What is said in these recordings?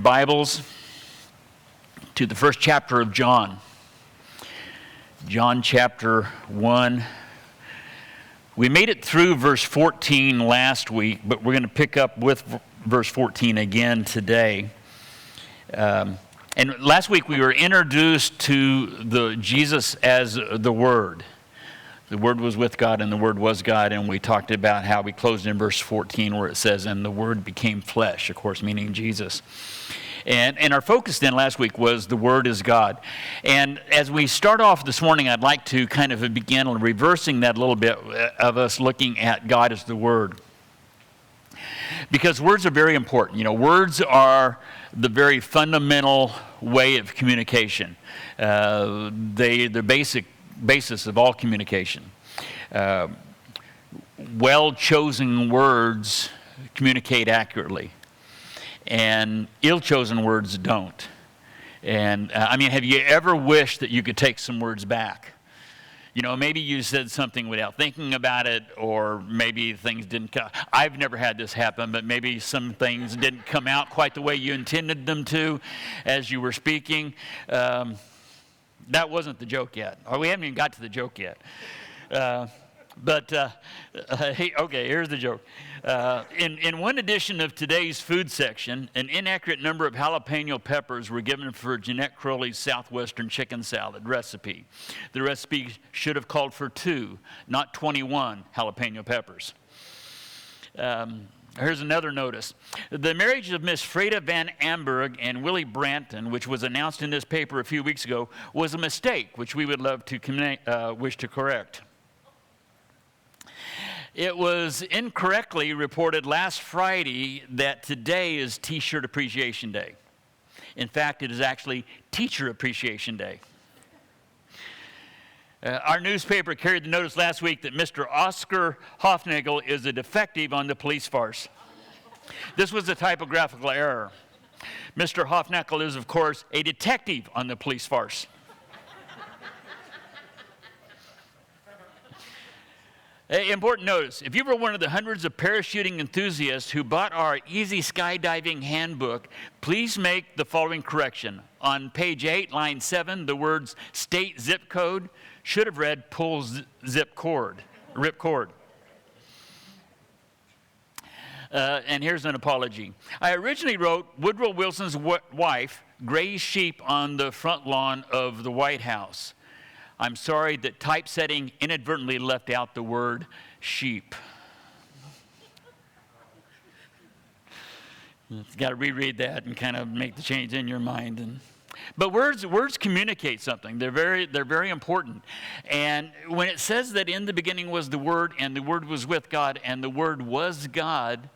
Bibles to the first chapter of John. John chapter 1. We made it through verse 14 last week, but we're going to pick up with verse 14 again today. And last week we were introduced to the Jesus as the Word. The Word was with God and the Word was God, and we talked about how we closed in verse 14 where it says, and the Word became flesh, of course, meaning Jesus. And our focus then last week was the Word is God. And as we start off this morning, I'd like to kind of begin reversing that a little bit of us looking at God as the Word. Because words are very important. You know, words are the very fundamental way of communication. They're the basis of all communication. Well-chosen words communicate accurately. And ill-chosen words don't. And have you ever wished that you could take some words back? You know, maybe you said something without thinking about it, or maybe things didn't come. I've never had this happen, but maybe some things didn't come out quite the way you intended them to as you were speaking. That wasn't the joke yet, or we haven't even got to the joke yet. Okay, here's the joke. In one edition of today's food section, an inaccurate number of jalapeno peppers were given for Jeanette Crowley's Southwestern chicken salad recipe. The recipe should have called for 2, not 21 jalapeno peppers. Here's another notice. The marriage of Miss Freda Van Amberg and Willie Branton, which was announced in this paper a few weeks ago, was a mistake, which we would love to wish to correct. It was incorrectly reported last Friday that today is T-shirt Appreciation Day. In fact, it is actually Teacher Appreciation Day. Our newspaper carried the notice last week that Mr. Oscar Hofnagel is a defective on the police farce. This was a typographical error. Mr. Hofnagel is, of course, a detective on the police farce. Important notice, if you were one of the hundreds of parachuting enthusiasts who bought our Easy Skydiving Handbook, please make the following correction. On page 8, line 7, the words state zip code should have read pull zip cord, rip cord. And here's an apology. I originally wrote Woodrow Wilson's wife grazed sheep on the front lawn of the White House. I'm sorry that typesetting inadvertently left out the word sheep. You've got to reread that and kind of make the change in your mind. But words communicate something. They're very important. And when it says that in the beginning was the Word, and the Word was with God, and the Word was God,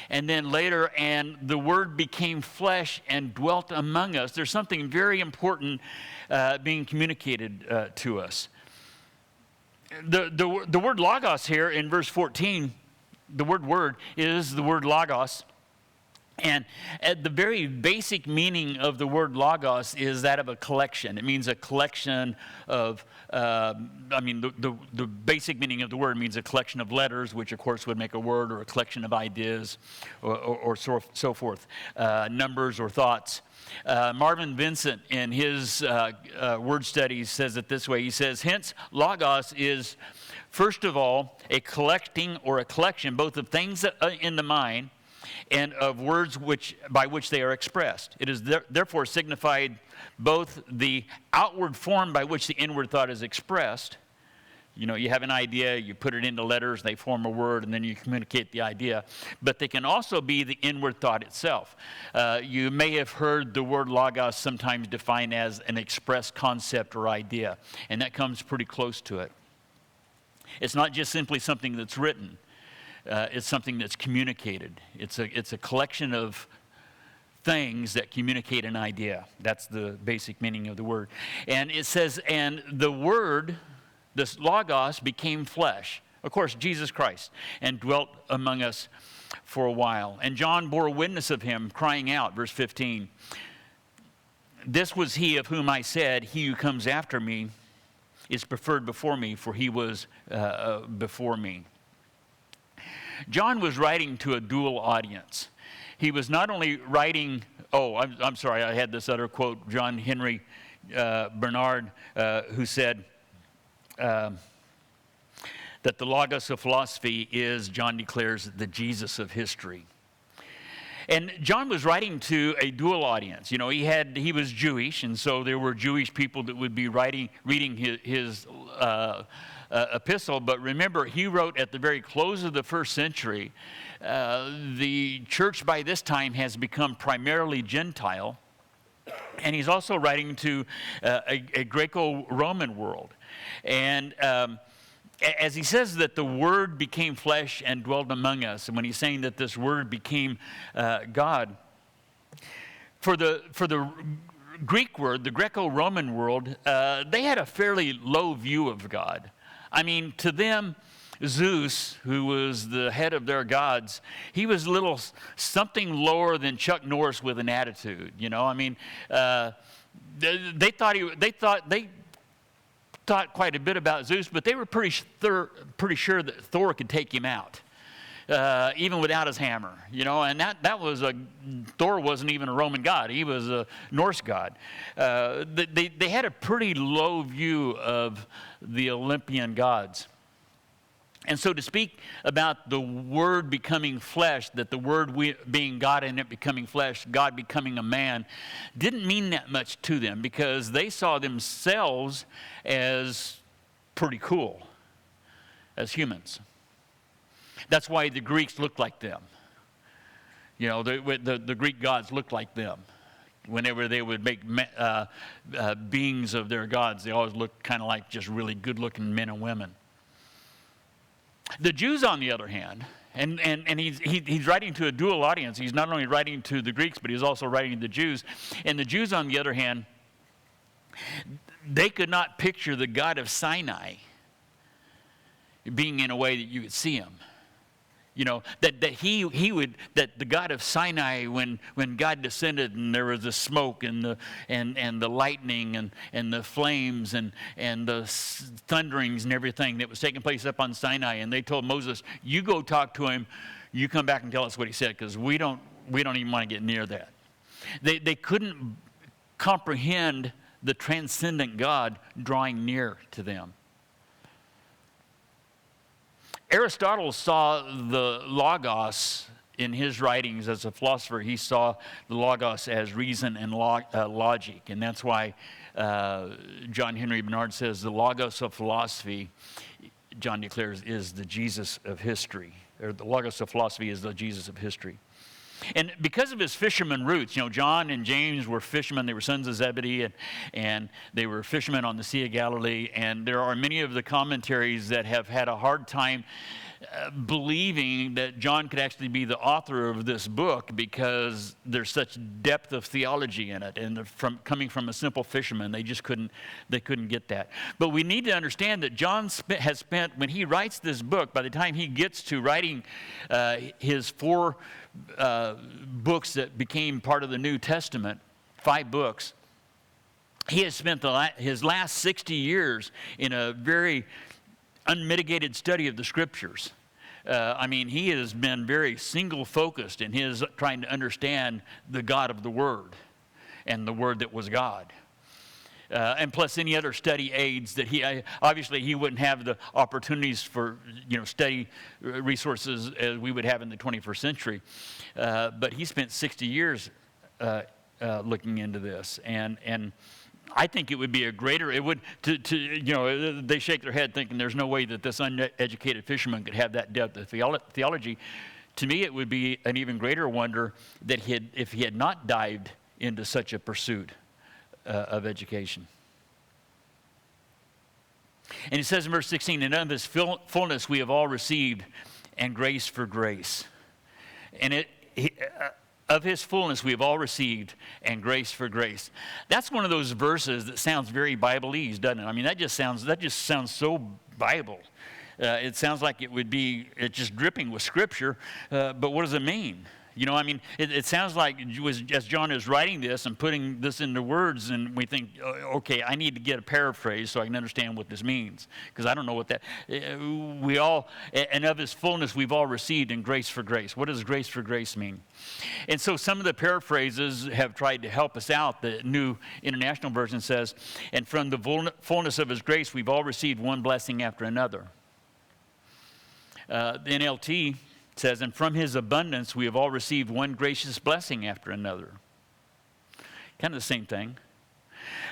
and then later, and the Word became flesh and dwelt among us, there's something very important being communicated to us. The word logos here in verse 14, the word is the word logos. And the very basic meaning of the word logos is that of a collection. It means a collection of, the basic meaning of the word means a collection of letters, which of course would make a word, or a collection of ideas, or so forth, numbers or thoughts. Marvin Vincent, in his word studies, says it this way. He says, hence, logos is, first of all, a collecting or a collection both of things in the mind and of words by which they are expressed. It is therefore signified both the outward form by which the inward thought is expressed. You know, you have an idea, you put it into letters, they form a word, and then you communicate the idea. But they can also be the inward thought itself. You may have heard the word logos sometimes defined as an express concept or idea, and that comes pretty close to it. It's not just simply something that's written. It's something that's communicated. It's a collection of things that communicate an idea. That's the basic meaning of the word. And it says, and the word, this logos, became flesh. Of course, Jesus Christ, and dwelt among us for a while. And John bore witness of him, crying out, verse 15, this was he of whom I said, he who comes after me is preferred before me, for he was before me. John was writing to a dual audience. He was not only writing Oh, I'm sorry. I had this other quote, John Henry Bernard, who said that the Logos of philosophy is, John declares, the Jesus of history. And John was writing to a dual audience. You know, he was Jewish, and so there were Jewish people that would be reading his epistle. But remember, he wrote at the very close of the first century. The church by this time has become primarily Gentile, and he's also writing to a Greco-Roman world. And as he says that the Word became flesh and dwelt among us, and when he's saying that this Word became God, for the Greek word, the Greco-Roman world, they had a fairly low view of God. I mean, to them, Zeus, who was the head of their gods, he was something lower than Chuck Norris with an attitude. You know, I mean, they thought quite a bit about Zeus, but they were pretty sure that Thor could take him out, even without his hammer. You know, and Thor wasn't even a Roman god; he was a Norse god. They had a pretty low view of the Olympian gods. And so to speak about the Word becoming flesh, that the Word being God and it becoming flesh, God becoming a man, didn't mean that much to them because they saw themselves as pretty cool as humans. That's why the Greeks looked like them. You know, the Greek gods looked like them. Whenever they would make beings of their gods, they always looked kind of like just really good-looking men and women. The Jews, on the other hand, and he's writing to a dual audience. He's not only writing to the Greeks, but he's also writing to the Jews. And the Jews, on the other hand, they could not picture the God of Sinai being in a way that you could see him. You know, that the God of Sinai, when God descended and there was the smoke and the lightning and the flames and the thunderings and everything that was taking place up on Sinai, and they told Moses, "You go talk to him, you come back and tell us what he said, because we don't even want to get near that." They couldn't comprehend the transcendent God drawing near to them. Aristotle saw the Logos in his writings as a philosopher. He saw the Logos as reason and logic. And that's why John Henry Bernard says the Logos of philosophy, John declares, is the Jesus of history. Or the Logos of philosophy is the Jesus of history. And because of his fisherman roots, you know, John and James were fishermen. They were sons of Zebedee, and they were fishermen on the Sea of Galilee. And there are many of the commentaries that have had a hard time believing that John could actually be the author of this book because there's such depth of theology in it, and coming from a simple fisherman, they couldn't get that. But we need to understand that John has spent, when he writes this book, by the time he gets to writing his 4 books that became part of the New Testament, 5 books, he has spent his last 60 years in a very unmitigated study of the Scriptures. I mean, he has been very single-focused in his trying to understand the God of the Word and the Word that was God. And plus any other study aids that obviously he wouldn't have the opportunities for, you know, study resources as we would have in the 21st century. But he spent 60 years looking into this, and I think it would be they shake their head thinking there's no way that this uneducated fisherman could have that depth of theology. To me, it would be an even greater wonder that if he had not dived into such a pursuit of education. And he says in verse 16, "And of his fullness we have all received, and grace for grace." And of his fullness we have all received, and grace for grace. That's one of those verses that sounds very Bible-ese, doesn't it? I mean, that just sounds so Bible. It sounds like it's just dripping with Scripture, but what does it mean? You know, I mean, it sounds like as John is writing this and putting this into words, and we think, okay, I need to get a paraphrase so I can understand what this means, because I don't know what that, we all, and of his fullness we've all received in grace for grace. What does grace for grace mean? And so some of the paraphrases have tried to help us out. The New International Version says, and from the fullness of his grace we've all received one blessing after another. The NLT says, and from his abundance we have all received one gracious blessing after another. Kind of the same thing.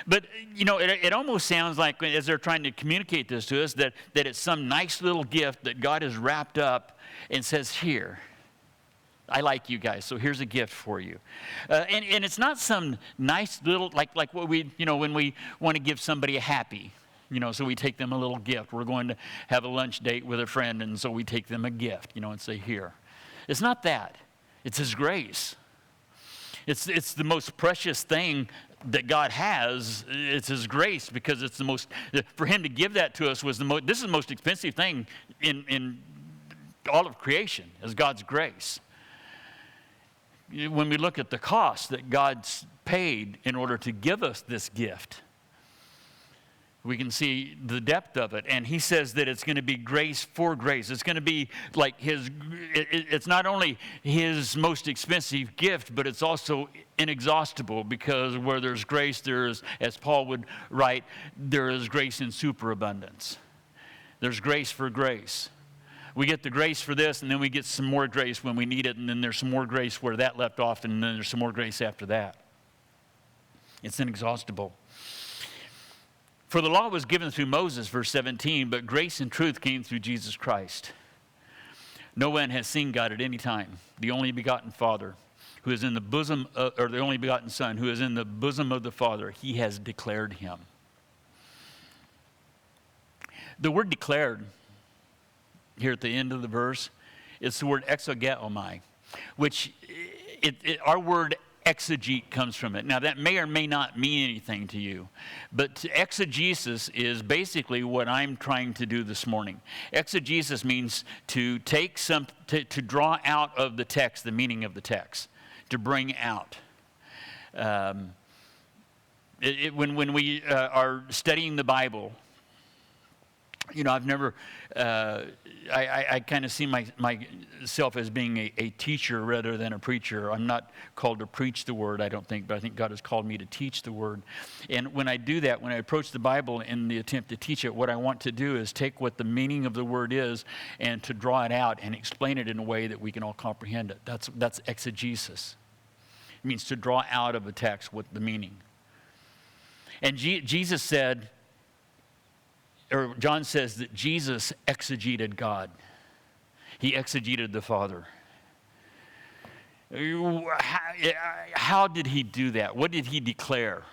But, you know, it almost sounds like, as they're trying to communicate this to us, that it's some nice little gift that God has wrapped up and says, here, I like you guys, so here's a gift for you. And it's not some nice little, like what we, you know, when we want to give somebody a happy. You know, so we take them a little gift. We're going to have a lunch date with a friend, and so we take them a gift, you know, and say, here. It's not that. It's his grace. It's the most precious thing that God has. It's his grace, because it's the most, for him to give that to us was this is the most expensive thing in all of creation, is God's grace. When we look at the cost that God's paid in order to give us this gift, we can see the depth of it. And he says that it's going to be grace for grace. It's going to be like it's not only his most expensive gift, but it's also inexhaustible, because where there's grace, there's, as Paul would write, there is grace in superabundance. There's grace for grace. We get the grace for this, and then we get some more grace when we need it, and then there's some more grace where that left off, and then there's some more grace after that. It's inexhaustible. For the law was given through Moses, verse 17, but grace and truth came through Jesus Christ. No one has seen God at any time. The only begotten Father, who is in the bosom, or the only begotten Son, who is in the bosom of the Father, he has declared him. The word declared, here at the end of the verse, is the word exegeomai, which our word exegete comes from it. Now, that may or may not mean anything to you, but exegesis is basically what I'm trying to do this morning. Exegesis means to take to draw out of the text the meaning of the text, to bring out. When we are studying the Bible, you know, I've never, I kind of see myself as being a teacher rather than a preacher. I'm not called to preach the word, I don't think, but I think God has called me to teach the word. And when I do that, when I approach the Bible in the attempt to teach it, what I want to do is take what the meaning of the word is and to draw it out and explain it in a way that we can all comprehend it. That's exegesis. It means to draw out of a text what the meaning. And Jesus said, or John says that Jesus exegeted God. He exegeted the Father. How did he do that? What did he declare?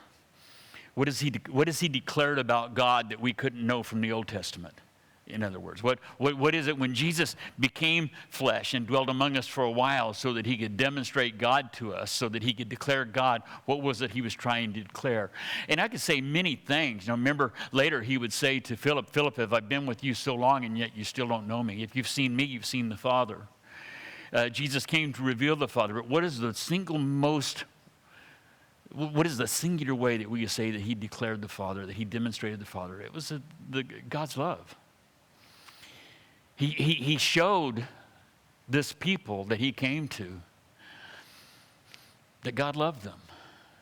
What has he declared about God that we couldn't know from the Old Testament? In other words, what is it when Jesus became flesh and dwelt among us for a while so that he could demonstrate God to us, so that he could declare God? What was it he was trying to declare? And I could say many things. You know, remember later he would say to Philip, Philip, have I been with you so long and yet you still don't know me? If you've seen me, you've seen the Father. Jesus came to reveal the Father. But what is the singular way that we say that he declared the Father, that he demonstrated the Father? It was God's love. He showed this people that he came to that God loved them.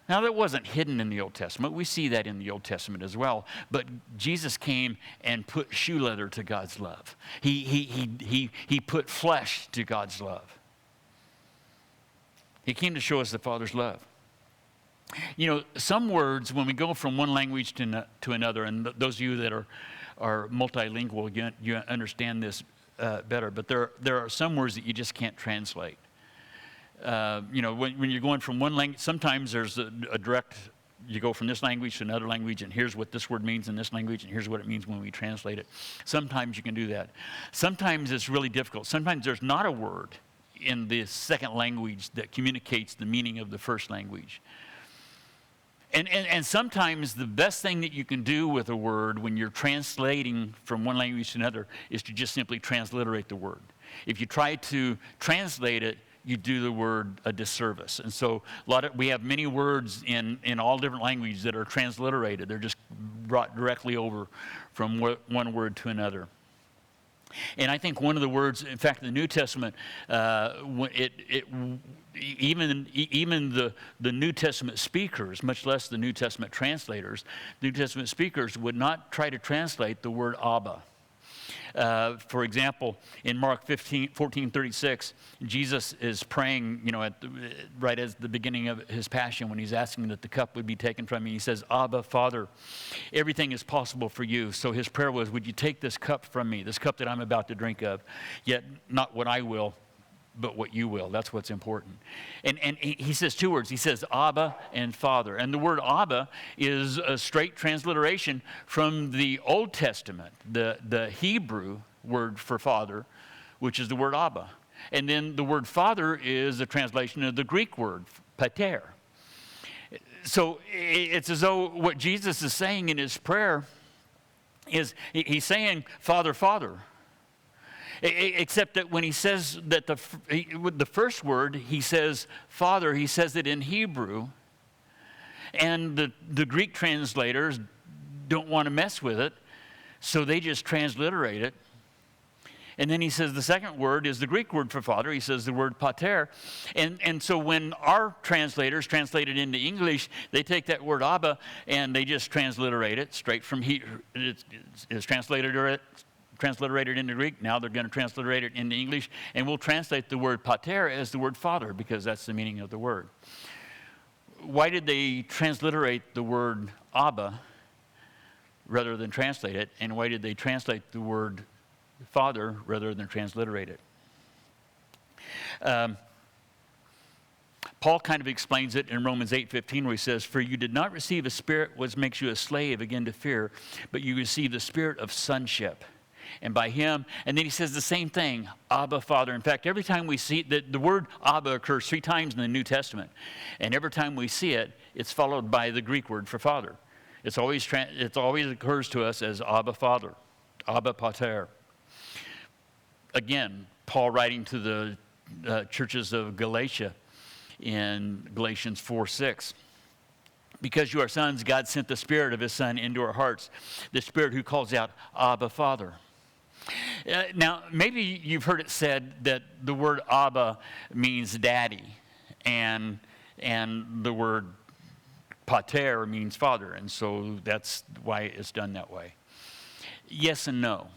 Now, that wasn't hidden in the Old Testament. We see that in the Old Testament as well. But Jesus came and put shoe leather to God's love. He put flesh to God's love. He came to show us the Father's love. You know, some words, when we go from one language to another, and those of you that are multilingual, you understand this better, but there are some words that you just can't translate. You know, when you're going from one language, sometimes there's a direct, you go from this language to another language, and here's what this word means in this language, and here's what it means when we translate it. Sometimes you can do that. Sometimes it's really difficult. Sometimes there's not a word in the second language that communicates the meaning of the first language. And sometimes the best thing that you can do with a word when you're translating from one language to another is to just simply transliterate the word. If you try to translate it, you do the word a disservice. And so we have many words in all different languages that are transliterated. They're just brought directly over from one word to another. And I think one of the words, in fact, in the New Testament, even the New Testament speakers, much less the New Testament translators, New Testament speakers would not try to translate the word Abba. For example, in Mark 14:36, Jesus is praying, right at the beginning of his passion when he's asking that the cup would be taken from him. He says, Abba, Father, everything is possible for you. So his prayer was, would you take this cup from me, this cup that I'm about to drink of, yet not what I will, but what you will. That's what's important. And he says two words. He says Abba and Father. And the word Abba is a straight transliteration from the Old Testament, the Hebrew word for father, which is the word Abba. And then the word Father is a translation of the Greek word, pater. So it's as though what Jesus is saying in his prayer is he's saying, Father, Father. Except that when he says that the first word, he says Father, he says it in Hebrew. And the Greek translators don't want to mess with it, so they just transliterate it. And then he says the second word is the Greek word for father. He says the word pater. And so when our translators translate it into English, they take that word Abba and they just transliterate it straight from Hebrew. It's transliterated into Greek. Now they're going to transliterate it into English. And we'll translate the word pater as the word father because that's the meaning of the word. Why did they transliterate the word Abba rather than translate it? And why did they translate the word Father rather than transliterate it? Paul kind of explains it in Romans 8:15 where he says, for you did not receive a spirit which makes you a slave again to fear, but you received the spirit of sonship. And by him, and then he says the same thing, Abba, Father. In fact, every time we see the word Abba occurs 3 times in the New Testament. And every time we see it, it's followed by the Greek word for father. It always occurs to us as Abba, Father, Abba, Pater. Again, Paul writing to the churches of Galatia in Galatians 4:6. Because you are sons, God sent the Spirit of His Son into our hearts, the Spirit who calls out, Abba, Father. Now, maybe you've heard it said that the word Abba means daddy, and the word pater means father, and so that's why it's done that way. Yes and no.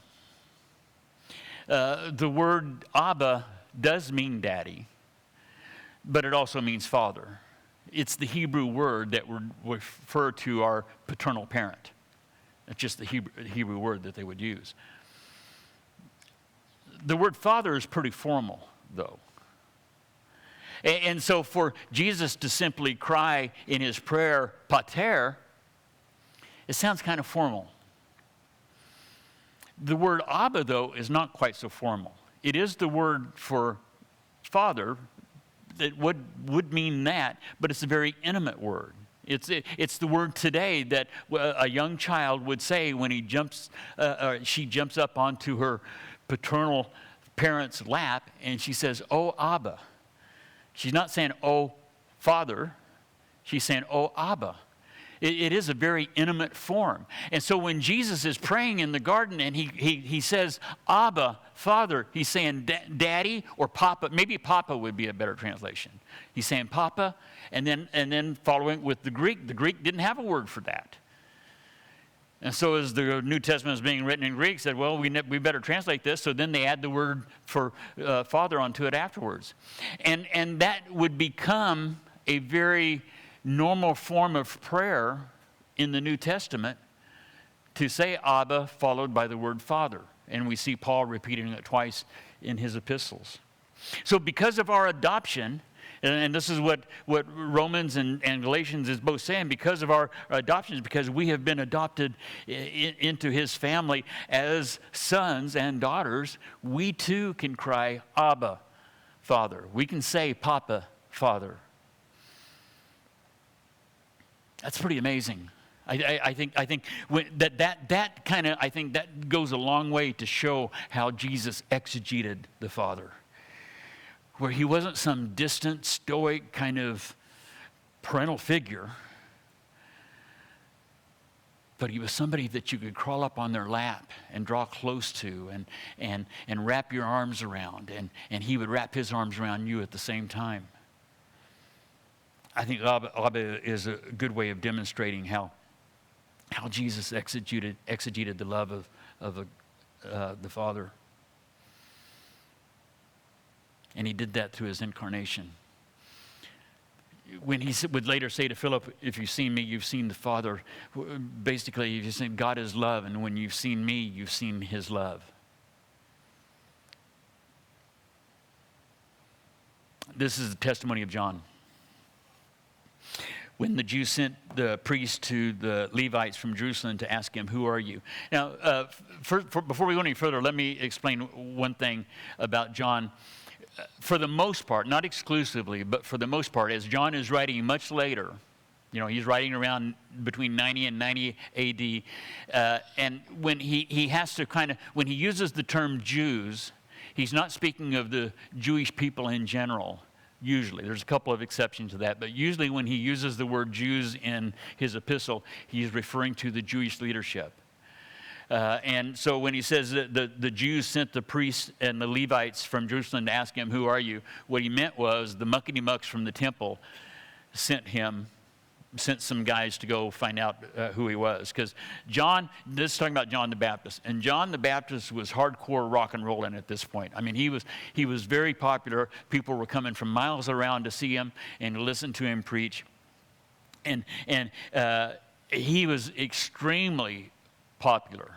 The word Abba does mean daddy, but it also means father. It's the Hebrew word that would refer to our paternal parent. It's just the Hebrew word that they would use. The word father is pretty formal, though. And so for Jesus to simply cry in his prayer, pater, it sounds kind of formal. The word Abba, though, is not quite so formal. It is the word for father. It would mean that, but it's a very intimate word. It's the word today that a young child would say when she jumps up onto her paternal parent's lap and she says, "Oh, Abba." She's not saying, "Oh, Father." She's saying, "Oh, Abba." It is a very intimate form. And so when Jesus is praying in the garden and he says, Abba, Father, he's saying Daddy or Papa. Maybe Papa would be a better translation. He's saying Papa, and then following with the Greek didn't have a word for that. And so as the New Testament is being written in Greek, said, well, we better translate this. So then they add the word for Father onto it afterwards. And that would become a very normal form of prayer in the New Testament to say Abba followed by the word Father. And we see Paul repeating it twice in his epistles. So because of our adoption, and this is what Romans and Galatians is both saying, because of our adoption, because we have been adopted into his family as sons and daughters, we too can cry Abba, Father. We can say Papa, Father. That's pretty amazing. I think that kind of, I think that goes a long way to show how Jesus exegeted the Father. where he wasn't some distant, stoic kind of parental figure, but he was somebody that you could crawl up on their lap and draw close to and wrap your arms around, and he would wrap his arms around you at the same time. I think Abba is a good way of demonstrating how Jesus exegeted the love of the Father. And he did that through his incarnation. When he would later say to Philip, if you've seen me, you've seen the Father. Basically, you've seen God is love, and when you've seen me, you've seen his love. This is the testimony of John. When the Jews sent the priest to the Levites from Jerusalem to ask him, who are you? Now, before we go any further, let me explain one thing about John. For the most part, not exclusively, but for the most part, as John is writing much later, he's writing around between 90 and 90 AD, and when he has to when he uses the term Jews, he's not speaking of the Jewish people in general. Usually, there's a couple of exceptions to that, but usually when he uses the word Jews in his epistle, he's referring to the Jewish leadership. And so when he says that the Jews sent the priests and the Levites from Jerusalem to ask him, who are you? What he meant was the muckety-mucks from the temple sent some guys to go find out who he was. Because this is talking about John the Baptist. And John the Baptist was hardcore rock and rolling at this point. I mean, he was very popular. People were coming from miles around to see him and to listen to him preach. And he was extremely popular.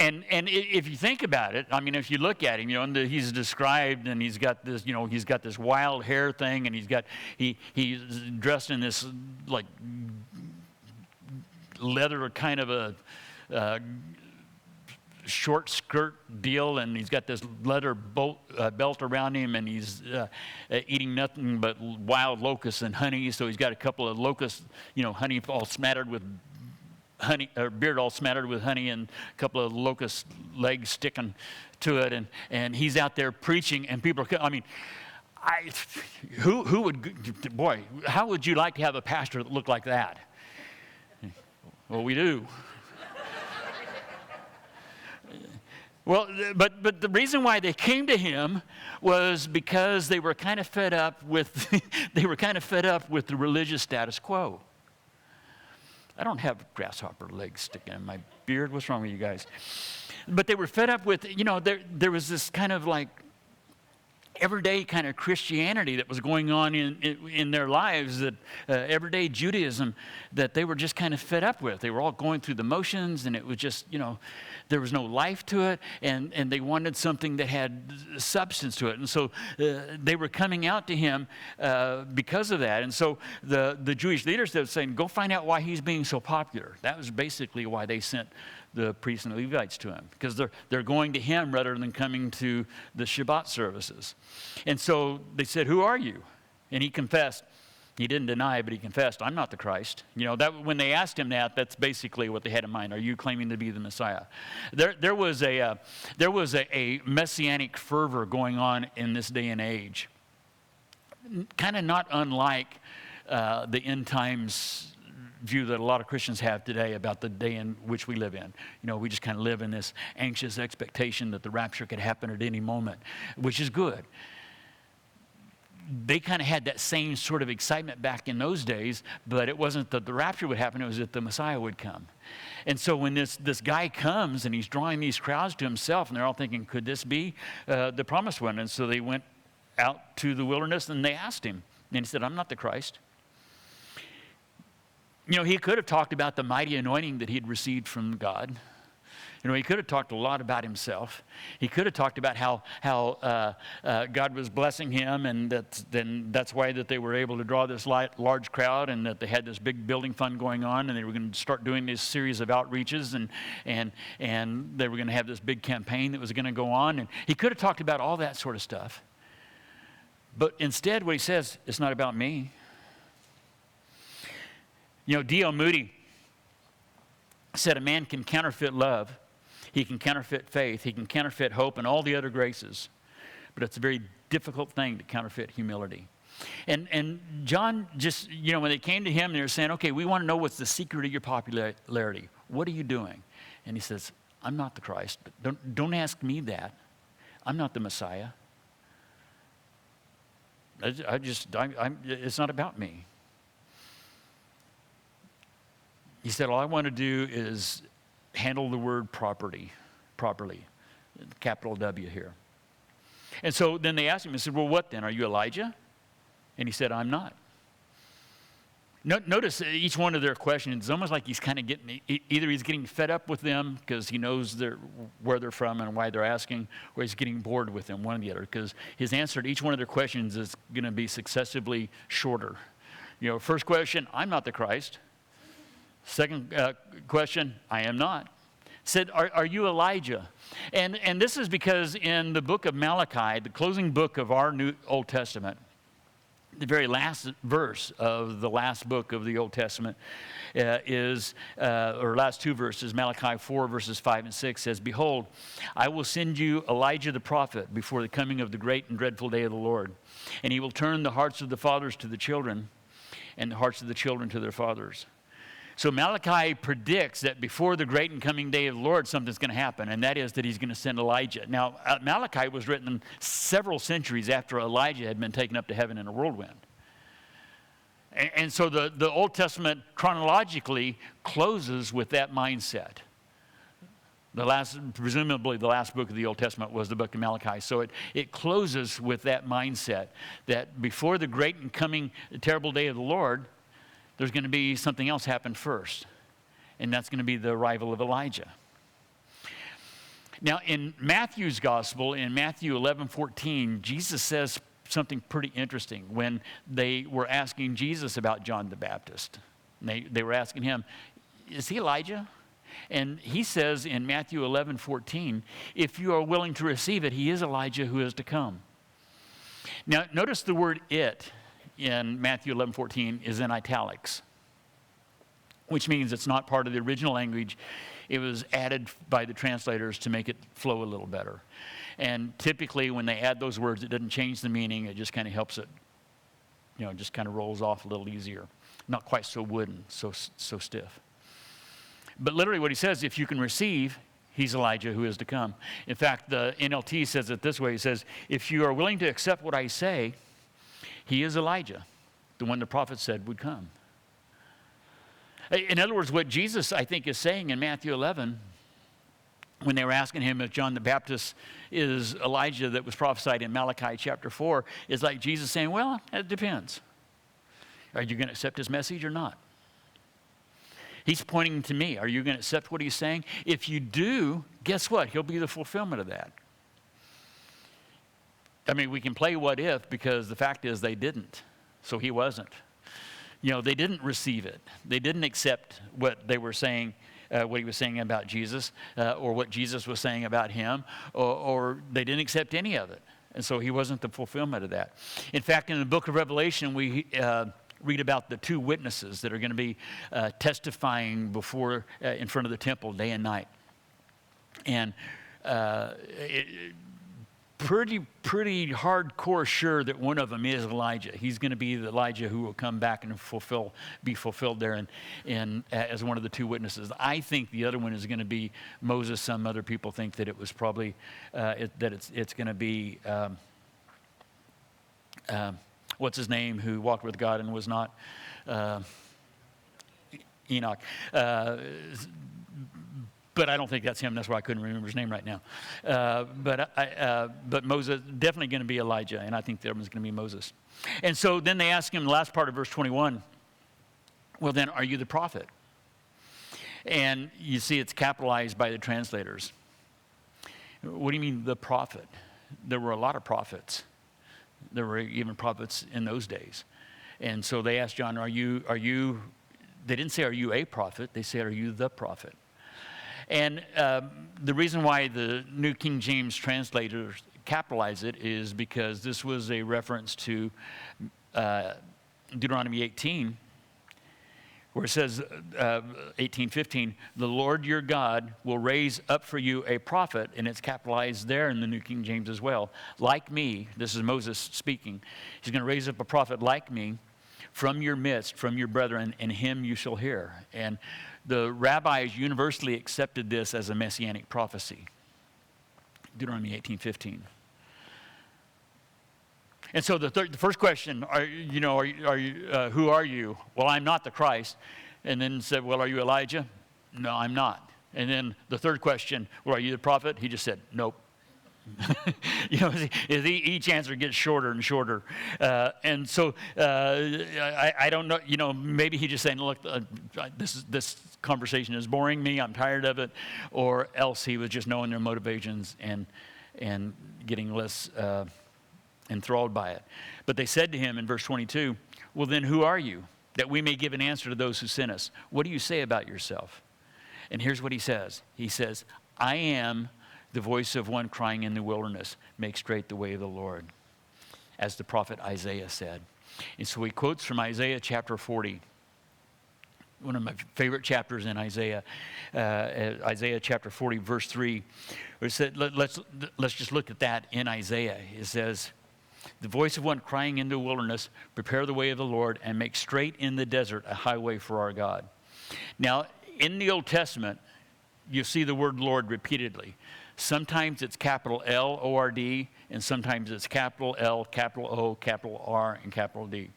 And if you think about it, I mean, if you look at him, he's described, and he's got this wild hair thing, and he's dressed in this like leather kind of a short skirt deal, and he's got this leather belt around him, and he's eating nothing but wild locusts and honey. So he's got a couple of locusts, honey all smattered with honey, or beard all smattered with honey, and a couple of locust legs sticking to it, and he's out there preaching, and people are, who would, boy, how would you like to have a pastor that looked like that? Well, we do. Well, but the reason why they came to him was because they were kind of fed up with the religious status quo. I don't have grasshopper legs sticking in my beard. What's wrong with you guys? But they were fed up with, there was this kind of like everyday kind of Christianity that was going on in their lives, that everyday Judaism that they were just kind of fed up with. They were all going through the motions, and it was just, there was no life to it, and they wanted something that had substance to it. And so they were coming out to him because of that. And so the Jewish leaders, they were saying, go find out why he's being so popular. That was basically why they sent the priests and the Levites to him, because they're going to him rather than coming to the Shabbat services. And so they said, who are you? And he confessed. He didn't deny, but he confessed, I'm not the Christ. That when they asked him that, that's basically what they had in mind. Are you claiming to be the Messiah? There was a messianic fervor going on in this day and age, kind of not unlike the end times view that a lot of Christians have today about the day in which we live in. We just kind of live in this anxious expectation that the rapture could happen at any moment, which is good. They kind of had that same sort of excitement back in those days, but it wasn't that the rapture would happen, it was that the Messiah would come. And so when this guy comes and he's drawing these crowds to himself, and they're all thinking, could this be the promised one? And so they went out to the wilderness and they asked him. And he said, I'm not the Christ. He could have talked about the mighty anointing that he'd received from God. He could have talked a lot about himself. He could have talked about how God was blessing him, and that's why that they were able to draw this large crowd, and that they had this big building fund going on, and they were going to start doing this series of outreaches, and they were going to have this big campaign that was going to go on. And he could have talked about all that sort of stuff. But instead, what he says, it's not about me. D.L. Moody said a man can counterfeit love, he can counterfeit faith, he can counterfeit hope and all the other graces, but it's a very difficult thing to counterfeit humility. And John just, when they came to him, they were saying, okay, we want to know what's the secret of your popularity. What are you doing? And he says, I'm not the Christ, but don't ask me that. I'm not the Messiah. It's not about me. He said, all I want to do is handle the word properly, capital W here. And so then they asked him, and said, well, what then? Are you Elijah? And he said, I'm not. Notice each one of their questions, it's almost like he's kind of either he's getting fed up with them because he knows where they're from and why they're asking, or he's getting bored with them, one or the other, because his answer to each one of their questions is going to be successively shorter. First question, I'm not the Christ. Second question, I am not. Said, are you Elijah? And this is because in the book of Malachi, the closing book of our New Old Testament, the very last verse of the last book of the Old Testament or last two verses, Malachi 4, verses 5 and 6 says, behold, I will send you Elijah the prophet before the coming of the great and dreadful day of the Lord. And he will turn the hearts of the fathers to the children and the hearts of the children to their fathers. So Malachi predicts that before the great and coming day of the Lord, something's going to happen, and that is that he's going to send Elijah. Now, Malachi was written several centuries after Elijah had been taken up to heaven in a whirlwind. And so the Old Testament chronologically closes with that mindset. Presumably the last book of the Old Testament was the book of Malachi. So it closes with that mindset that before the great and coming terrible day of the Lord, there's going to be something else happen first, and that's going to be the arrival of Elijah. Now, in Matthew's gospel, in Matthew 11:14, Jesus says something pretty interesting when they were asking Jesus about John the Baptist. They were asking him, is he Elijah? And he says in Matthew 11:14, if you are willing to receive it, he is Elijah who is to come. Now, notice the word it in Matthew 11:14 is in italics, which means it's not part of the original language. It was added by the translators to make it flow a little better. And typically when they add those words, it doesn't change the meaning. It just kind of helps it, just kind of rolls off a little easier. Not quite so wooden, so stiff. But literally what he says, if you can receive, he's Elijah who is to come. In fact, the NLT says it this way. He says, if you are willing to accept what I say, he is Elijah, the one the prophet said would come. In other words, what Jesus, I think, is saying in Matthew 11, when they were asking him if John the Baptist is Elijah that was prophesied in Malachi chapter 4, is like Jesus saying, well, it depends. Are you going to accept his message or not? He's pointing to me. Are you going to accept what he's saying? If you do, guess what? He'll be the fulfillment of that. I mean, we can play what if, because the fact is they didn't. So he wasn't. They didn't receive it. They didn't accept what they were saying, what he was saying about Jesus, or what Jesus was saying about him, or they didn't accept any of it. And so he wasn't the fulfillment of that. In fact, in the book of Revelation, we read about the two witnesses that are going to be testifying in front of the temple day and night. And pretty hardcore sure that one of them is Elijah. He's going to be the Elijah who will come back and be fulfilled there as one of the two witnesses. I think the other one is going to be Moses. Some other people think that it was probably it's going to be what's his name, who walked with God and was not Enoch. But I don't think that's him. That's why I couldn't remember his name right now. But Moses, definitely going to be Elijah, and I think the other one's going to be Moses. And so then they ask him in the last part of verse 21, well then, are you the prophet? And you see it's capitalized by the translators. What do you mean the prophet? There were a lot of prophets. There were even prophets in those days. And so they asked John, are you, they didn't say, are you a prophet? They said, are you the prophet? And the reason why the New King James translators capitalize it is because this was a reference to Deuteronomy 18, where it says, 18:15, the Lord your God will raise up for you a prophet, and it's capitalized there in the New King James as well, like me. This is Moses speaking. He's going to raise up a prophet like me from your midst, from your brethren, and him you shall hear. And the rabbis universally accepted this as a messianic prophecy. Deuteronomy 18:15. And so the first question, who are you? Well, I'm not the Christ. And then said, well, are you Elijah? No, I'm not. And then the third question, well, are you the prophet? He just said, nope. Each answer gets shorter and shorter. And so I don't know, maybe he just saying, look, this conversation is boring me, I'm tired of it. Or else he was just knowing their motivations and getting less enthralled by it. But they said to him in verse 22, well, then who are you, that we may give an answer to those who sent us? What do you say about yourself? And here's what he says. He says, I am the voice of one crying in the wilderness, make straight the way of the Lord, as the prophet Isaiah said. And so he quotes from Isaiah chapter 40, one of my favorite chapters in Isaiah, Isaiah chapter 40, verse 3. Where it said, let's just look at that in Isaiah. It says, the voice of one crying in the wilderness, prepare the way of the Lord, and make straight in the desert a highway for our God. Now, in the Old Testament, you see the word Lord repeatedly. Sometimes it's capital L, O-R-D, and sometimes it's capital L, capital O, capital R, and capital D.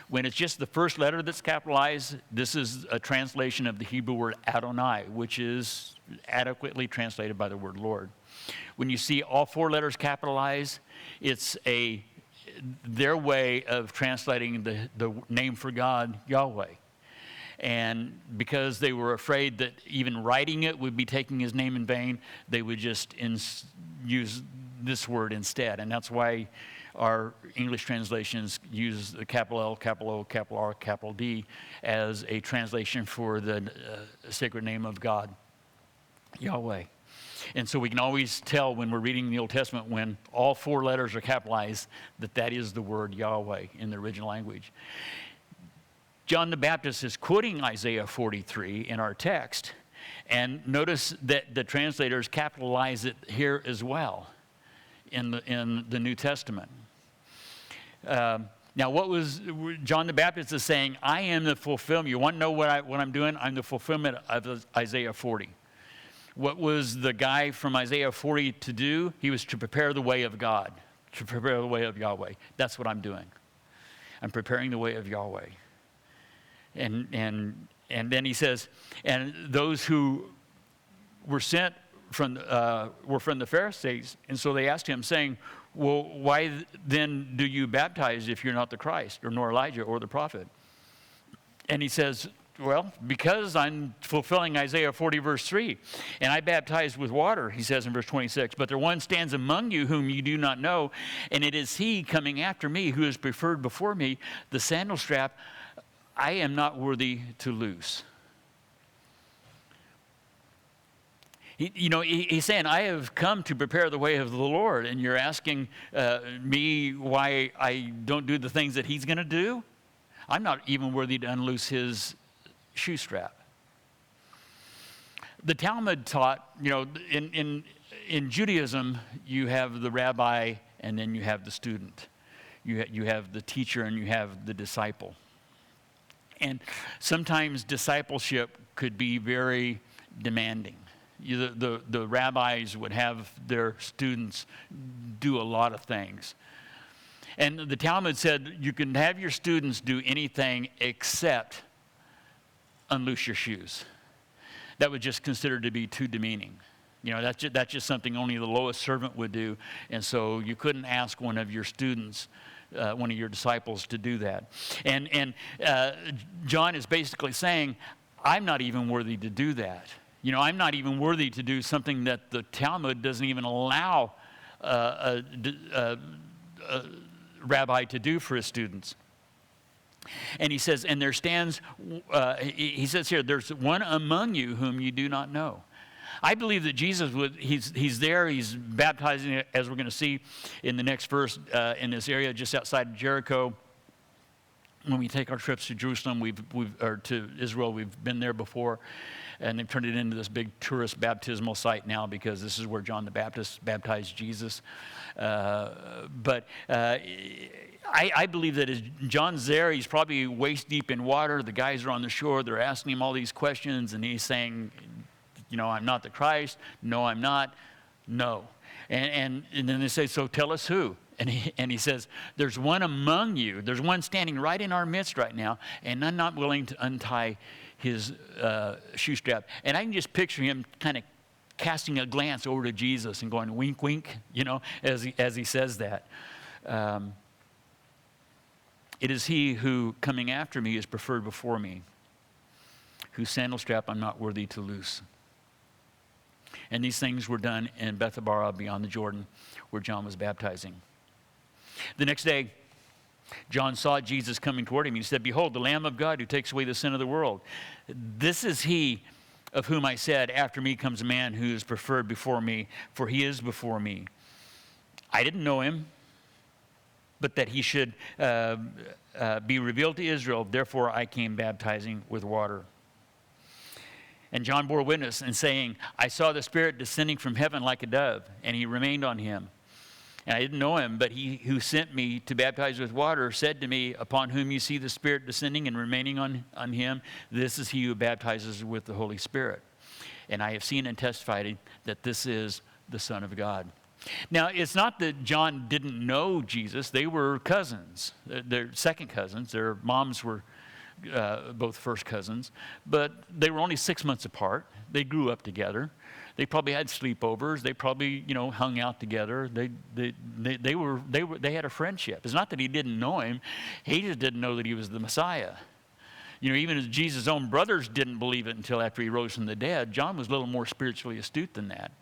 When it's just the first letter that's capitalized, this is a translation of the Hebrew word Adonai, which is adequately translated by the word Lord. When you see all four letters capitalized, it's their way of translating the name for God, Yahweh. And because they were afraid that even writing it would be taking his name in vain, they would just use this word instead. And that's why our English translations use the capital L, capital O, capital R, capital D as a translation for the sacred name of God, Yahweh. And so we can always tell when we're reading the Old Testament, when all four letters are capitalized, that is the word Yahweh in the original language. John the Baptist is quoting Isaiah 43 in our text, and notice that the translators capitalize it here as well in the New Testament. Now, what was John the Baptist is saying? I am the fulfillment. You want to know what I'm doing? I'm the fulfillment of Isaiah 40. What was the guy from Isaiah 40 to do? He was to prepare the way of God, to prepare the way of Yahweh. That's what I'm doing. I'm preparing the way of Yahweh. And then he says, and those who were sent were from the Pharisees. And so they asked him, saying, well, why then do you baptize if you're not the Christ, or nor Elijah, or the prophet? And he says, well, because I'm fulfilling Isaiah 40, verse 3, and I baptize with water, he says in verse 26, but there one stands among you whom you do not know, and it is he coming after me who is preferred before me, the sandal strap I am not worthy to loose. He's saying, I have come to prepare the way of the Lord, and you're asking me why I don't do the things that he's going to do? I'm not even worthy to unloose his shoe strap. The Talmud taught, in Judaism, you have the rabbi and then you have the student. You have the teacher and you have the disciple. And sometimes discipleship could be very demanding. The rabbis would have their students do a lot of things. And the Talmud said you can have your students do anything except unloose your shoes. That was just considered to be too demeaning. That's just something only the lowest servant would do. And so you couldn't ask one of your students, one of your disciples, to do that. And John is basically saying, I'm not even worthy to do that. I'm not even worthy to do something that the Talmud doesn't even allow a rabbi to do for his students. And he says, and there stands, he says here, there's one among you whom you do not know. I believe that Jesus he's there, he's baptizing, as we're going to see in the next verse, in this area just outside of Jericho. when we take our trips to Jerusalem, or to Israel, we've been there before, and they've turned it into this big tourist baptismal site now because this is where John the Baptist baptized Jesus. But I believe that as John's there, he's probably waist deep in water. The guys are on the shore. They're asking him all these questions, and he's saying, I'm not the Christ. No, I'm not. No. And then they say, so tell us who. And he says, there's one among you. There's one standing right in our midst right now, and I'm not willing to untie his shoe strap. And I can just picture him kind of casting a glance over to Jesus and going, wink, wink, as he says that. It is he who, coming after me, is preferred before me, whose sandal strap I'm not worthy to loose. And these things were done in Bethabara beyond the Jordan, where John was baptizing. The next day, John saw Jesus coming toward him. He said, behold, the Lamb of God who takes away the sin of the world. This is he of whom I said, after me comes a man who is preferred before me, for he is before me. I didn't know him, but that he should be revealed to Israel. Therefore, I came baptizing with water. And John bore witness and saying, I saw the Spirit descending from heaven like a dove, and he remained on him. And I didn't know him, but he who sent me to baptize with water said to me, upon whom you see the Spirit descending and remaining on him, this is he who baptizes with the Holy Spirit. And I have seen and testified that this is the Son of God. Now, it's not that John didn't know Jesus. They were cousins. They're second cousins. Their moms were both first cousins. But they were only 6 months apart. They grew up together. They probably had sleepovers. They probably, hung out together. They had a friendship. It's not that he didn't know him. He just didn't know that he was the Messiah. Even as Jesus' own brothers didn't believe it until after he rose from the dead, John was a little more spiritually astute than that.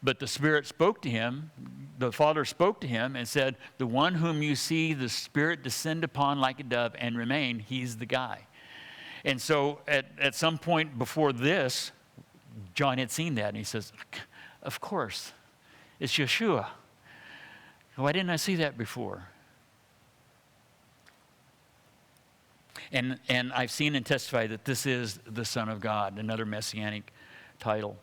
But the Spirit spoke to him, the Father spoke to him and said, the one whom you see the Spirit descend upon like a dove and remain, he's the guy. And so at some point before this, John had seen that, and he says, of course, it's Yeshua. Why didn't I see that before? And I've seen and testified that this is the Son of God, another messianic title.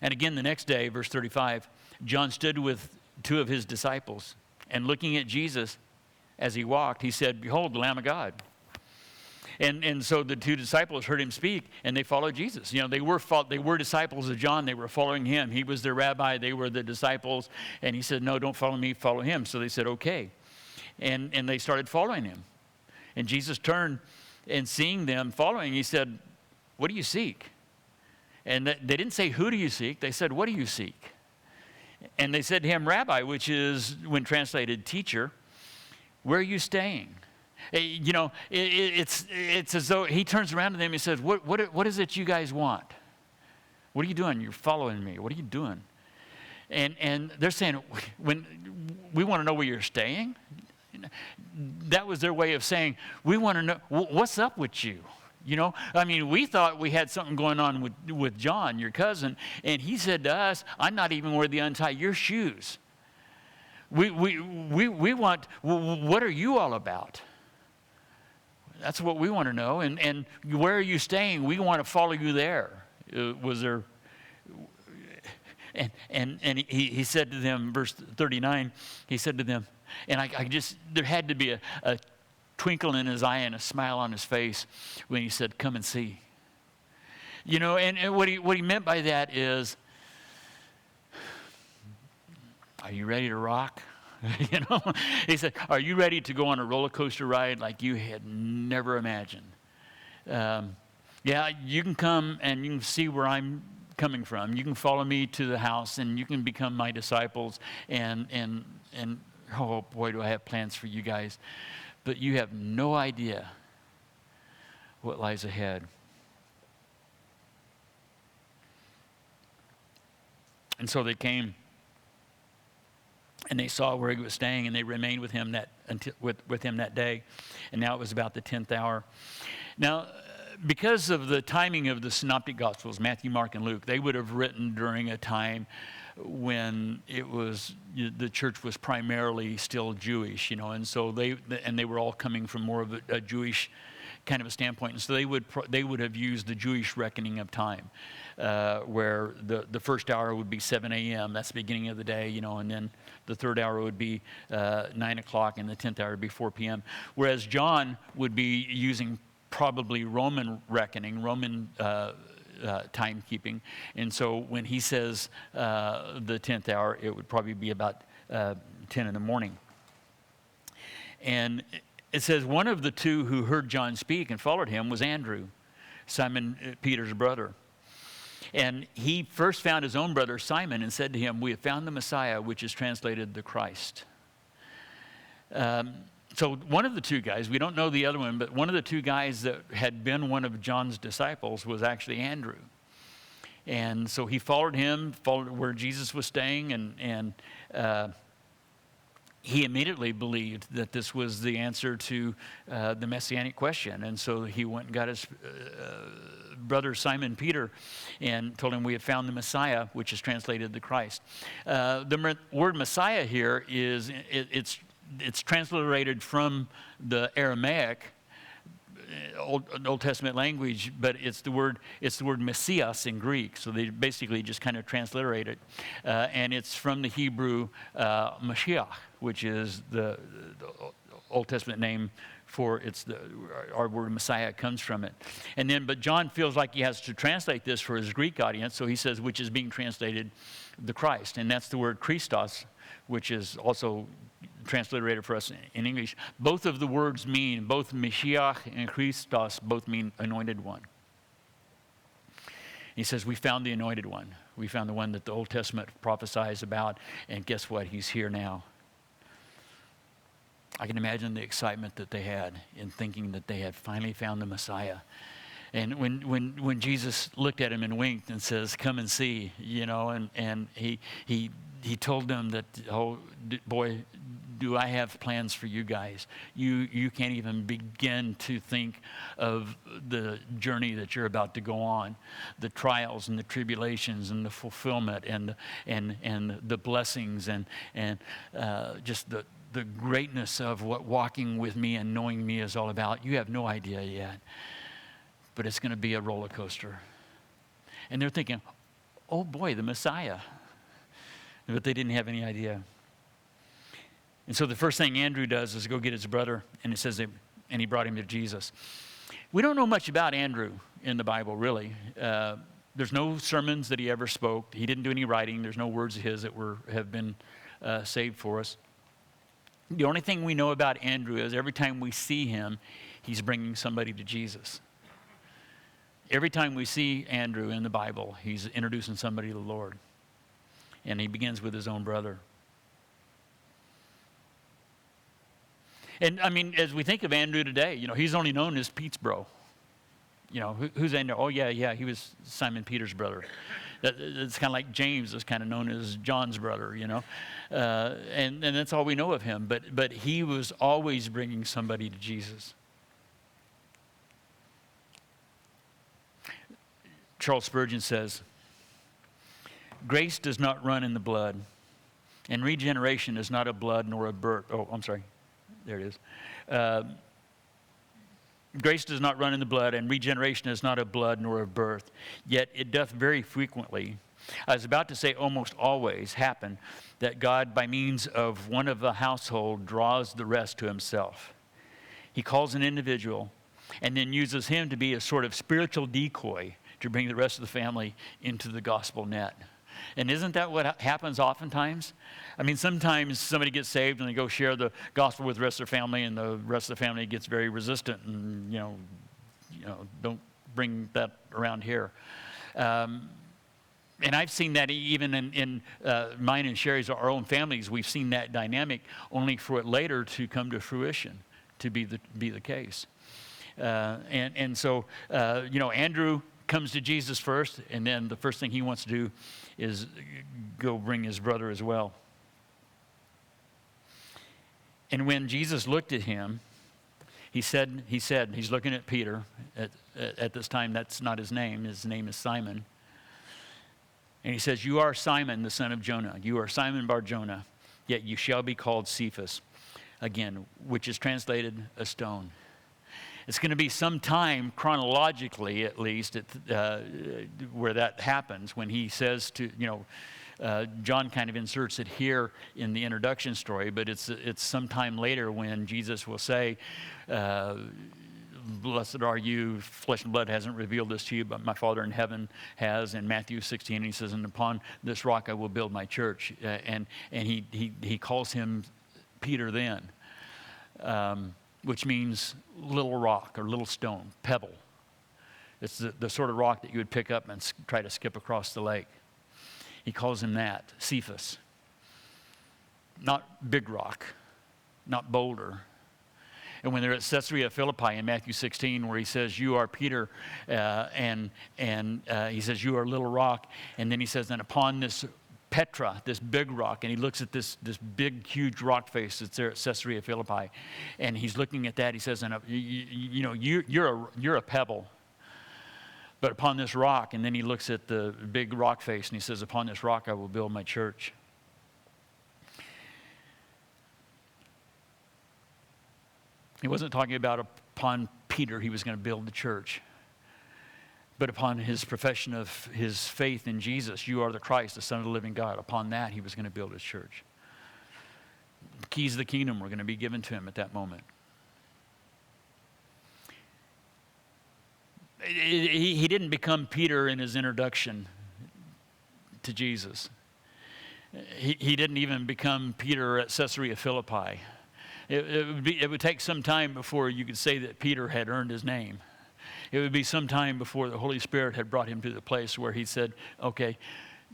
And again, the next day, verse 35, John stood with two of his disciples, and looking at Jesus as he walked, he said, behold, the Lamb of God. And so the two disciples heard him speak, and they followed Jesus. They were disciples of John. They were following him. He was their rabbi. They were the disciples. And he said, no, don't follow me, follow him. So they said, okay. And they started following him. And Jesus turned, and seeing them following, he said, what do you seek? And they didn't say, who do you seek? They said, what do you seek? And they said to him, Rabbi, which is, when translated, teacher, where are you staying? It's as though he turns around to them and says, what is it you guys want? What are you doing? You're following me. What are you doing? And they're saying, when we want to know where you're staying. That was their way of saying, we want to know, what's up with you? We thought we had something going on with John, your cousin, and he said to us, I'm not even worthy to untie your shoes. We want, what are you all about? That's what we want to know. And where are you staying? We want to follow you there. Was there? And he said to them, verse 39, he said to them, and I just, there had to be a twinkle in his eye and a smile on his face when he said, come and see. And what he meant by that is, are you ready to rock? He said, are you ready to go on a roller coaster ride like you had never imagined? Yeah, you can come and you can see where I'm coming from. You can follow me to the house and you can become my disciples. And oh boy, do I have plans for you guys. But you have no idea what lies ahead. And so they came. And they saw where he was staying, and they remained with him that day. And now it was about the 10th hour. Now, because of the timing of the Synoptic Gospels, Matthew, Mark, and Luke, they would have written during a time when the church was primarily still Jewish, and so they were all coming from more of a Jewish kind of a standpoint, and so they would have used the Jewish reckoning of time, where the first hour would be 7 a.m. That's the beginning of the day, and then the third hour would be 9 o'clock, and the 10th hour would be 4 p.m. Whereas John would be using probably Roman reckoning, Roman timekeeping, and so when he says the 10th hour, it would probably be about 10 in the morning. And it says one of the two who heard John speak and followed him was Andrew, Simon Peter's brother. And he first found his own brother Simon and said to him, "We have found the Messiah," which is translated the Christ. So one of the two guys, we don't know the other one, but one of the two guys that had been one of John's disciples was actually Andrew. And so he followed where Jesus was staying, and he immediately believed that this was the answer to the messianic question. And so he went and got his brother Simon Peter and told him, "We have found the Messiah," which is translated the Christ. The word Messiah here it's transliterated from the Aramaic, Old Testament language, but it's the word Messias in Greek. So they basically just kind of transliterate it, and it's from the Hebrew Mashiach, which is the Old Testament name for our word Messiah comes from it. And then, but John feels like he has to translate this for his Greek audience, so he says, which is being translated the Christ, and that's the word Christos, which is also transliterated for us in English. Both of the words mean, both Mashiach and Christos both mean anointed one. He says, we found the anointed one. We found the one that the Old Testament prophesies about, and guess what? He's here now. I can imagine the excitement that they had in thinking that they had finally found the Messiah. And when Jesus looked at him and winked and says, "Come and see," and he told them that, "Oh, boy, do I have plans for you guys. You can't even begin to think of the journey that you're about to go on, the trials and the tribulations and the fulfillment and the blessings and just the greatness of what walking with me and knowing me is all about. You have no idea yet, but it's going to be a roller coaster." And they're thinking, "Oh boy, the Messiah." But they didn't have any idea. And so the first thing Andrew does is go get his brother, and it says and he brought him to Jesus. We don't know much about Andrew in the Bible, really. There's no sermons that he ever spoke. He didn't do any writing. There's no words of his that have been saved for us. The only thing we know about Andrew is every time we see him, he's bringing somebody to Jesus. Every time we see Andrew in the Bible, he's introducing somebody to the Lord. And he begins with his own brother. And I mean, as we think of Andrew today, he's only known as Pete's bro. Who's Andrew? Oh, yeah, he was Simon Peter's brother. It's kind of like James is kind of known as John's brother, and that's all we know of him. But he was always bringing somebody to Jesus. Charles Spurgeon says, "Grace does not run in the blood, and regeneration is not of blood nor of birth." Oh, I'm sorry. There it is. Grace does not run in the blood, and regeneration is not of blood nor of birth, yet it doth very frequently, I was about to say almost always, happen that God, by means of one of the household, draws the rest to himself. He calls an individual and then uses him to be a sort of spiritual decoy to bring the rest of the family into the gospel net. And isn't that what happens oftentimes? I mean, sometimes somebody gets saved and they go share the gospel with the rest of their family, and the rest of the family gets very resistant and, don't bring that around here. And I've seen that even in mine and Sherry's, our own families. We've seen that dynamic, only for it later to come to fruition, to be the case. So Andrew comes to Jesus first, and then the first thing he wants to do is go bring his brother as well. And when Jesus looked at him, he said, he's looking at Peter. At this time, that's not his name. His name is Simon. And he says, you are Simon, the son of Jonah. You are Simon Bar-Jonah, yet you shall be called Cephas, again, which is translated a stone. It's going to be some time, chronologically at least, where that happens, when he says to, John kind of inserts it here in the introduction story, but it's some time later when Jesus will say, blessed are you, flesh and blood hasn't revealed this to you, but my Father in heaven has. In Matthew 16, he says, and upon this rock I will build my church. And he calls him Peter then, which means little rock or little stone, pebble. It's the sort of rock that you would pick up and try to skip across the lake. He calls him that, Cephas. Not big rock, not boulder. And when they're at Caesarea Philippi in Matthew 16, where he says, you are Peter, and he says, you are little rock. And then he says, and upon this Petra, this big rock, and he looks at this big, huge rock face that's there at Caesarea Philippi. And he's looking at that, he says, and you're a pebble. But upon this rock, and then he looks at the big rock face, and he says, upon this rock I will build my church. He wasn't talking about upon Peter he was going to build the church, but upon his profession of his faith in Jesus, you are the Christ, the Son of the living God. Upon that he was going to build his church. The keys of the kingdom were going to be given to him at that moment. He didn't become Peter in his introduction to Jesus. He didn't even become Peter at Caesarea Philippi. It would take some time before you could say that Peter had earned his name. It would be some time before the Holy Spirit had brought him to the place where he said, okay,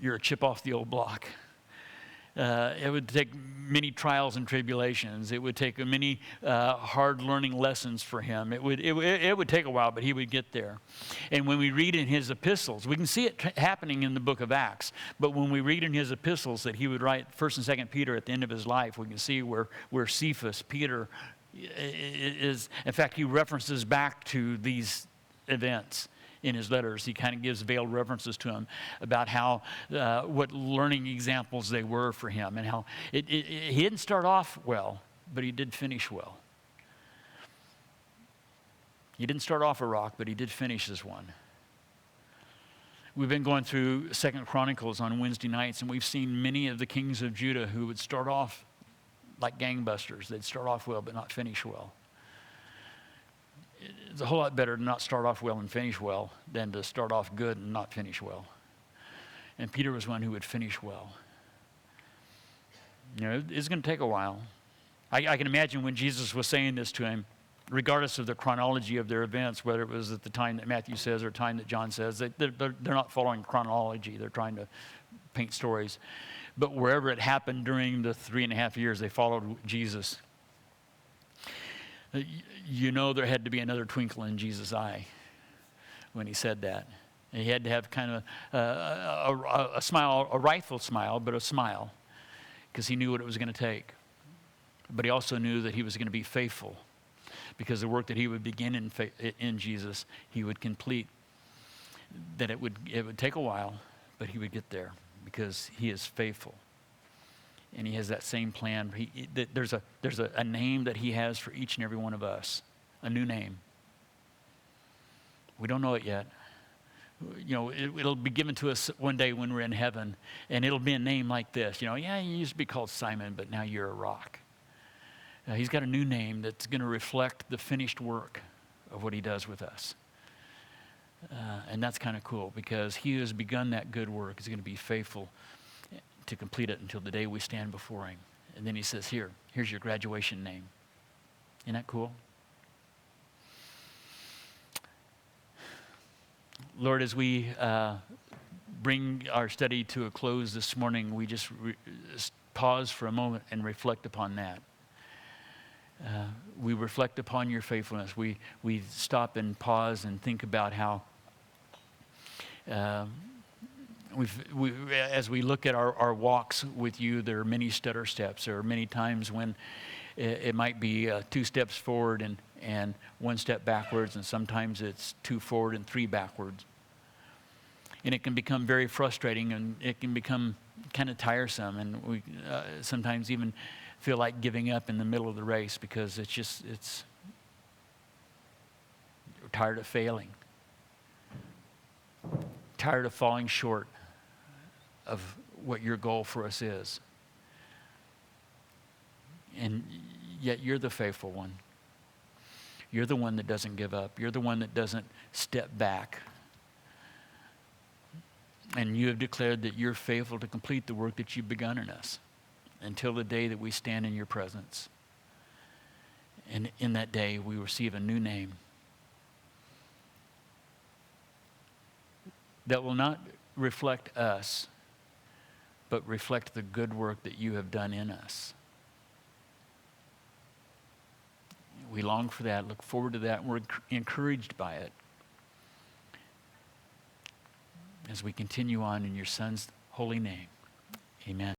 you're a chip off the old block. It would take many trials and tribulations. It would take many hard learning lessons for him. It would take a while, but he would get there. And when we read in his epistles, we can see it happening in the book of Acts, but when we read in his epistles that he would write 1st and 2nd Peter at the end of his life, we can see where Cephas, Peter, is. In fact, he references back to these events in his letters. He kind of gives veiled references to him about how, what learning examples they were for him, and how he didn't start off well, but he did finish well. He didn't start off a rock, but he did finish as one. We've been going through 2nd Chronicles on Wednesday nights, and we've seen many of the kings of Judah who would start off like gangbusters. They'd start off well, but not finish well. It's a whole lot better to not start off well and finish well than to start off good and not finish well. And Peter was one who would finish well. It's going to take a while. I can imagine when Jesus was saying this to him, regardless of the chronology of their events, whether it was at the time that Matthew says or time that John says, they're not following chronology. They're trying to paint stories. But wherever it happened during the 3.5 years they followed Jesus, there had to be another twinkle in Jesus' eye when he said that. And he had to have kind of a smile, a rightful smile, but a smile, because he knew what it was going to take. But he also knew that he was going to be faithful, because the work that he would begin in Jesus, he would complete. That it would take a while, but he would get there, because he is faithful. And he has that same plan. There's a name that he has for each and every one of us, a new name. We don't know it yet. It'll be given to us one day when we're in heaven, and it'll be a name like this. You used to be called Simon, but now you're a rock. He's got a new name that's going to reflect the finished work of what he does with us. And that's kind of cool, because he who has begun that good work is going to be faithful to complete it until the day we stand before him. And then he says, here's your graduation name. Isn't that cool? Lord, as we bring our study to a close this morning, we just pause for a moment and reflect upon that. We reflect upon your faithfulness. We stop and pause and think about how as we look at our walks with you, there are many stutter steps. There are many times when it might be 2 steps forward and 1 step backwards, and sometimes it's 2 forward and 3 backwards. And it can become very frustrating, and it can become kind of tiresome, and we sometimes even feel like giving up in the middle of the race because we're tired of failing, tired of falling short of what your goal for us is. And yet you're the faithful one. You're the one that doesn't give up. You're the one that doesn't step back. And you have declared that you're faithful to complete the work that you've begun in us until the day that we stand in your presence. And in that day, we receive a new name that will not reflect us, but reflect the good work that you have done in us. We long for that, look forward to that, and we're encouraged by it as we continue on in your Son's holy name. Amen.